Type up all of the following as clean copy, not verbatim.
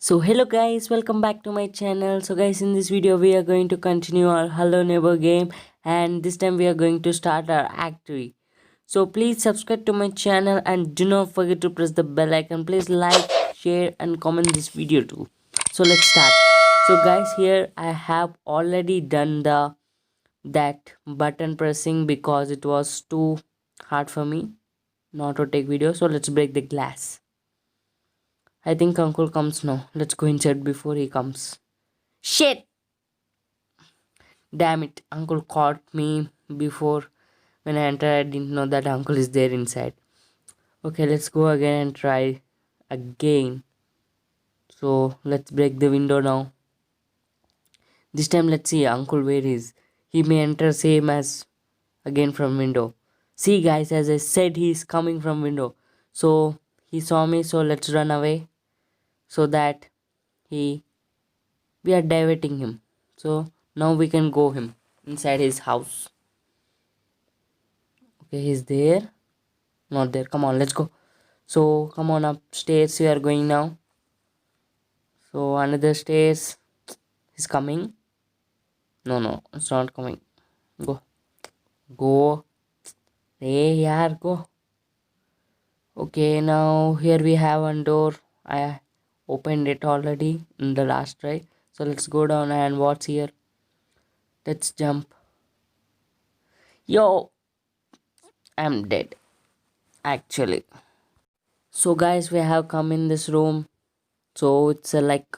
So hello guys, welcome back to my channel. So guys, in this video we are going to continue our Hello Neighbor game, and this time we are going to start our act 3. So please subscribe to my channel and do not forget to press the bell icon. Please like, share and comment this video too. So let's start. So guys, here I have already done that button pressing because it was too hard for me not to take video. So let's break the glass. I think uncle comes now. Let's go inside before he comes. Shit! Damn it, uncle caught me before when I entered. I didn't know that uncle is there inside. Okay, let's go again and try again. So let's break the window now. This time let's see uncle where he is. He may enter same as again from window. See guys, as I said, he is coming from window. So he saw me, so let's run away so that he we are diverting him. So now we can go him inside his house. Okay, he's there. Not there. Come on, let's go. So come on upstairs. We are going now. So another stairs is coming. No, it's not coming. Go. Go. Hey, yaar, go. Okay, now here we have one door. I opened it already in the last try. So let's go down and what's here? Let's jump. Yo, I'm dead. Actually. So guys, we have come in this room. So it's like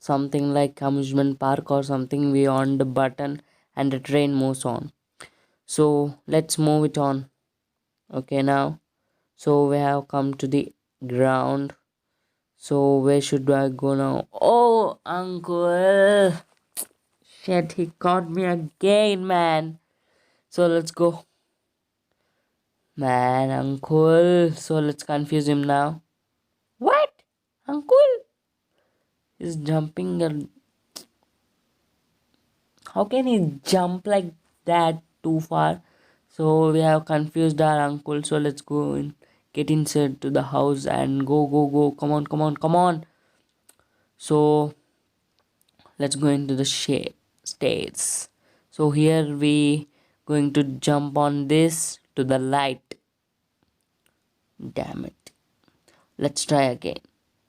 something like amusement park or something. We on the button and the train moves on. So let's move it on. Okay, now. So we have come to the ground. So where should I go now? Oh, uncle. Shit, he caught me again, man. So let's go. Man, uncle. So let's confuse him now. What? Uncle is jumping. How can he jump like that too far? So we have confused our uncle. So let's go and get inside to the house and go. Come on. So let's go into the stairs. So here we going to jump on this to the light. Damn it. Let's try again.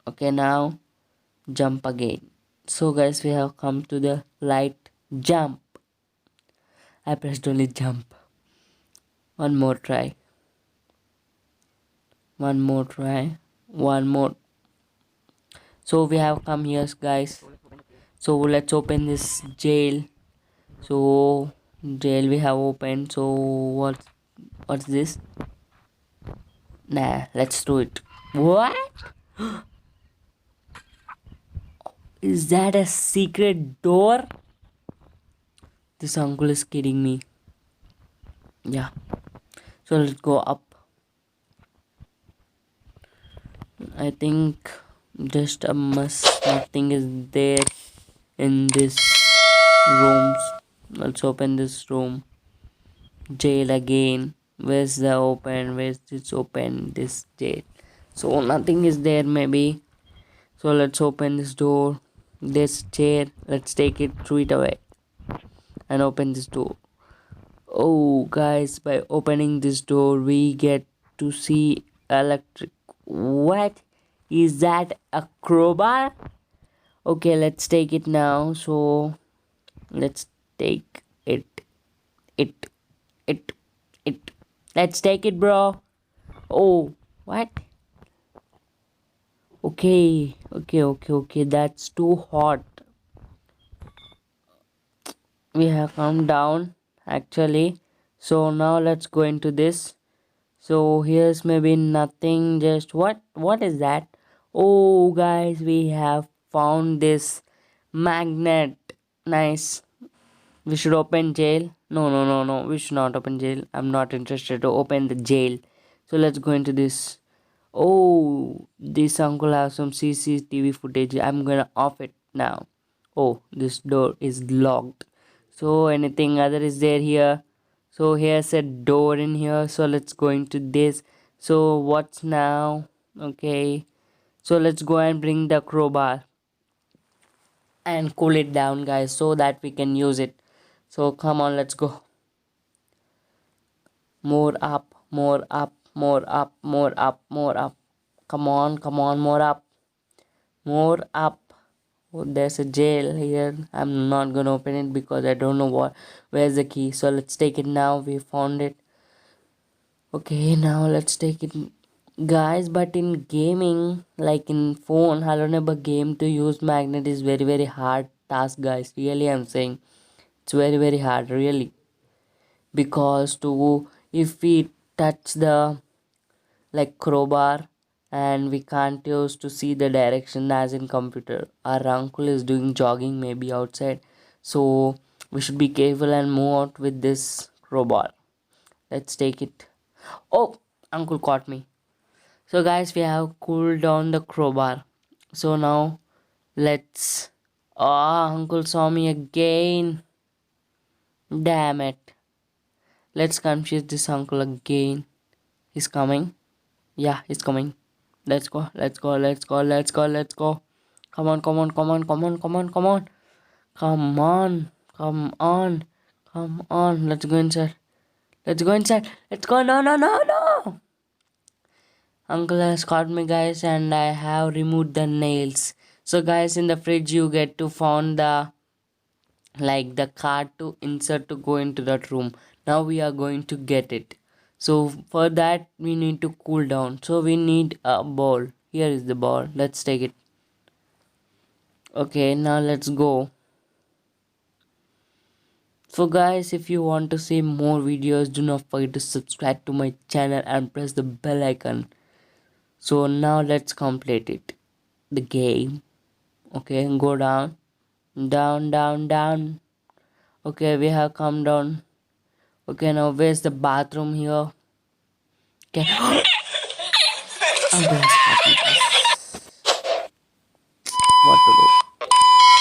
Okay, now jump again. So guys, we have come to the light. Jump. I pressed only jump. One more try. One more. So we have come here guys. So let's open this jail. So jail we have opened. So what's this? Nah, let's do it. What is that? A secret door? This uncle is kidding me. Yeah, so let's go up. I think just a mess. Nothing is there in this rooms. Let's open this room. Jail again. Where's the open? Where's this open? This jail. So nothing is there maybe. So let's open this door. This chair. Let's take it, throw it away, and open this door. Oh guys, by opening this door we get to see electric. What is that? A crowbar? Okay, let's take it now. So let's take it. It. Let's take it, bro. Oh, what? Okay. That's too hot. We have come down actually. So now let's go into this. So here's maybe nothing. Just what is that? Oh guys, we have found this magnet. Nice. We should open jail. No. We should not open jail. I'm not interested to open the jail. So let's go into this. Oh, this uncle has some CCTV footage. I'm gonna off it now. Oh, this door is locked. So anything other is there here? So here's a door in here. So let's go into this. So what's now? Okay. So let's go and bring the crowbar. and cool it down, guys, so that we can use it. So come on, let's go. More up, more up, more up, more up, more up. Come on, come on, more up, more up. Oh, there's a jail here. I'm not gonna open it because I don't know where's the key. So let's take it now. We found it. Okay, now let's take it, guys. But in gaming, like in phone, Hello Neighbor game, to use magnet is very hard task, guys. Really, I'm saying it's very hard, really, because to if we touch the like crowbar and we can't use to see the direction as in computer. Our uncle is doing jogging maybe outside, so we should be careful and move out with this crowbar. Let's take it. Oh, uncle caught me. So guys, we have cooled down the crowbar. So now let's. Oh, uncle saw me again. Damn it. Let's confuse this uncle again. He's coming. Yeah, he's coming. Let's go, let's go, let's go, let's go, let's go. Come on, come on, come on, come on, come on, come on. Come on, come on, come on. Let's go inside. Let's go inside. Let's go. No, no, no, no. Uncle has caught me, guys, and I have removed the nails. So guys, in the fridge you get to find the like the card to insert to go into that room. Now we are going to get it. So for that we need to cool down. So we need a ball. Here is the ball. Let's take it. Okay, now let's go. So guys, if you want to see more videos, do not forget to subscribe to my channel and press the bell icon. So now let's complete it. The game. Okay, go down. Down, down, down. Okay, we have come down. Okay, now where's the bathroom here? Okay. Uncle has caught me.